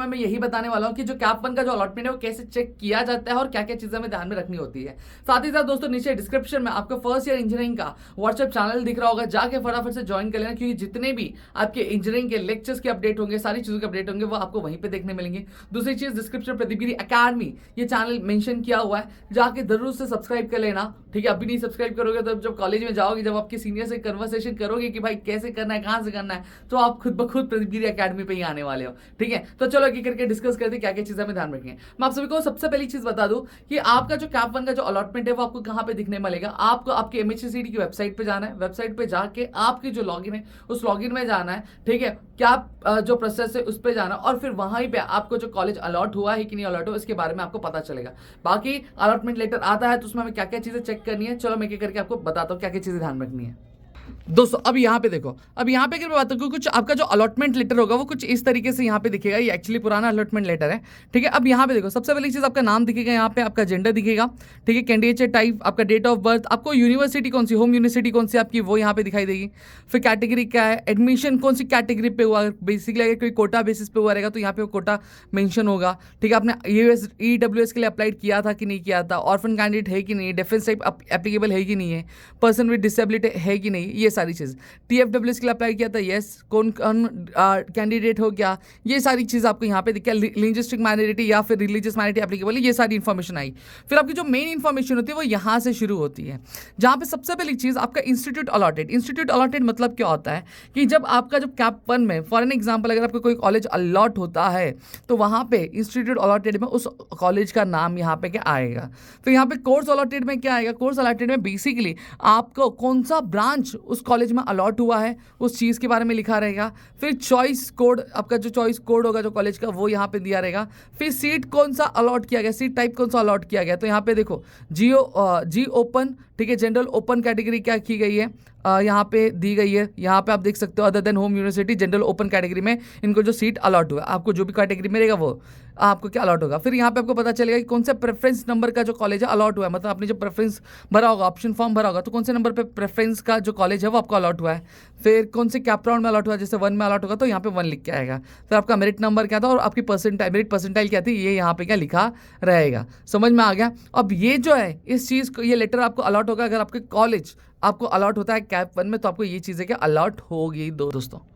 में मैं यही बताने वाला हूँ कि जो कैप वन का जो अलॉटमेंट है वो कैसे चेक किया जाता है और क्या क्या चीजें हमें ध्यान में रखनी होती है। साथ ही साथ दोस्तों नीचे डिस्क्रिप्शन में आपको फर्स्ट ईयर इंजीनियरिंग का व्हाट्सएप चैनल दिख रहा होगा, जाके फटाफट से ज्वाइन कर लेना, क्योंकि जितने भी आपके इंजीनियरिंग के लेक्चर्स के अपडेट होंगे, सारी चीजों के अपडेट होंगे, वो आपको वहीं पे देखने मिलेंगे। दूसरी चीज, डिस्क्रिप्शन प्रदीपगिरी एकेडमी ये चैनल मेंशन किया हुआ है, जाके जरूर से सब्सक्राइब कर लेना, ठीक है। अभी नहीं सब्सक्राइब करोगे तो जब कॉलेज में जाओगे, जब आपके सीनियर से कन्वर्सेशन करोगे कि भाई कैसे करना है, कहां से करना है, तो आप खुद ब खुद प्रदीपगिरी एकेडमी पे ही आने वाले हो, ठीक है। तो चलो एक करके डिस्कस करते हैं क्या क्या चीजें हमें ध्यान रखेंगे। मैं आप सभी को सबसे पहली चीज बता दूं कि आपका जो कैप वन का जो अलॉटमेंट है वो आपको कहां पे दिखने मिलेगा। आपको आपके एमएचसीडी की वेबसाइट पे जाना है, वेबसाइट पे जाके आपकी जो लॉगिन है उस लॉगिन में जाना है, ठीक है। क्या जो प्रोसेस है उस पर जाना, और फिर वहां पे आपको जो कॉलेज अलॉट हुआ है कि नहीं अलॉट हुआ इसके बारे में आपको पता चलेगा। बाकी अलॉटमेंट लेटर आता है तो उसमें हमें क्या क्या चीजें चेक करनी है, चलो मैं क्या करके आपको बताता हूँ क्या क्या चीजें ध्यान रखनी है। दोस्तों अब यहाँ पे देखो, अब यहाँ पे अगर मैं बात करूँ कुछ आपका जो अलॉटमेंट लेटर होगा वो कुछ इस तरीके से यहाँ पे दिखेगा। ये एक्चुअली पुराना अलॉटमेंट लेटर है, ठीक है। अब यहाँ पे देखो, सबसे पहली चीज आपका नाम दिखेगा, यहाँ पे आपका जेंडर दिखेगा, ठीक है, कैंडिडेट टाइप, आपका डेट ऑफ बर्थ, आपको यूनिवर्सिटी कौन सी, होम यूनिवर्सिटी कौन सी आपकी वो यहाँ पे दिखाई देगी। फिर कैटेगरी क्या है, एडमिशन कौन सी कैटेगरी पे हुआ, बेसिकली अगर कोई कोटा बेसिस पे हुआ रहेगा तो यहाँ पे कोटा मेंशन होगा, ठीक है। आपने EWS के लिए अप्लाई किया था कि नहीं किया था, ऑर्फन कैंडिडेट है कि नहीं, डिफेंस टाइप एप्लीकेबल है कि नहीं है, पर्सन विद डिसेबिलिटी है कि नहीं, ये सारी चीज़। TFWS के लिए अप्लाई किया था, यस, कौन कौन कैंडिडेट हो गया, ये सारी चीज़ आपको यहाँ पे दिखा। लिंग्विस्टिक माइनॉरिटी या फिर रिलीजियस माइनॉरिटी एप्लीकेबल है, ये सारी इन्फॉर्मेशन आई। फिर आपकी जो मेन इन्फॉर्मेशन होती है वो यहाँ से शुरू होती है, जहाँ पे सबसे पहली चीज़ आपका इंस्टीट्यूट अलॉटेड। इंस्टीट्यूट अलॉटेड मतलब क्या होता है कि जब आपका जब कैप वन में फॉर एन एग्जाम्पल अगर आपको कोई कॉलेज अलॉट होता है तो वहाँ पे इंस्टीट्यूट अलॉटेड में उस कॉलेज का नाम यहाँ पे क्या आएगा। फिर यहाँ पे कोर्स अलॉटेड में क्या आएगा, कोर्स अलॉटेड में बेसिकली आपको कौन सा ब्रांच उस कॉलेज में अलॉट हुआ है उस चीज़ के बारे में लिखा रहेगा। फिर चॉइस कोड, आपका जो चॉइस कोड होगा जो कॉलेज का वो यहाँ पे दिया रहेगा। फिर सीट कौन सा अलॉट किया गया, सीट टाइप कौन सा अलॉट किया गया, तो यहाँ पे देखो जी ओपन, ठीक है, जनरल ओपन कैटेगरी क्या की गई है, यहाँ पे दी गई है। यहाँ पे आप देख सकते हो other than home university general open category में इनको जो सीट अलॉट हुआ, आपको जो भी कैटेगरी में रहेगा वो आपको क्या अलॉट होगा। फिर यहाँ पे आपको पता चलेगा कि कौन से प्रेफरेंस नंबर का जो कॉलेज है अलॉट हुआ है, मतलब आपने जो प्रेफरेंस भरा होगा, ऑप्शन फॉर्म भरा होगा, तो कौन से नंबर पे प्रेफरेंस का जो कॉलेज है वो आपको अलॉट हुआ है। फिर कौन से कैप राउंड में अलॉट हुआ है, जैसे 1 में अलॉट होगा तो यहाँ पे 1 लिख के आएगा। फिर आपका मेरिट नंबर क्या था और आपकी परसेंटाइल, मेरिट परसेंटाइल क्या थी, ये यहाँ पे क्या लिखा रहेगा। समझ में आ गया। अब ये जो है इस चीज़ को, ये लेटर आपको अलॉट होगा अगर आपके कॉलेज आपको अलॉट होता है कैप वन में, तो आपको ये चीज़ें क्या अलॉट होगी दोस्तों।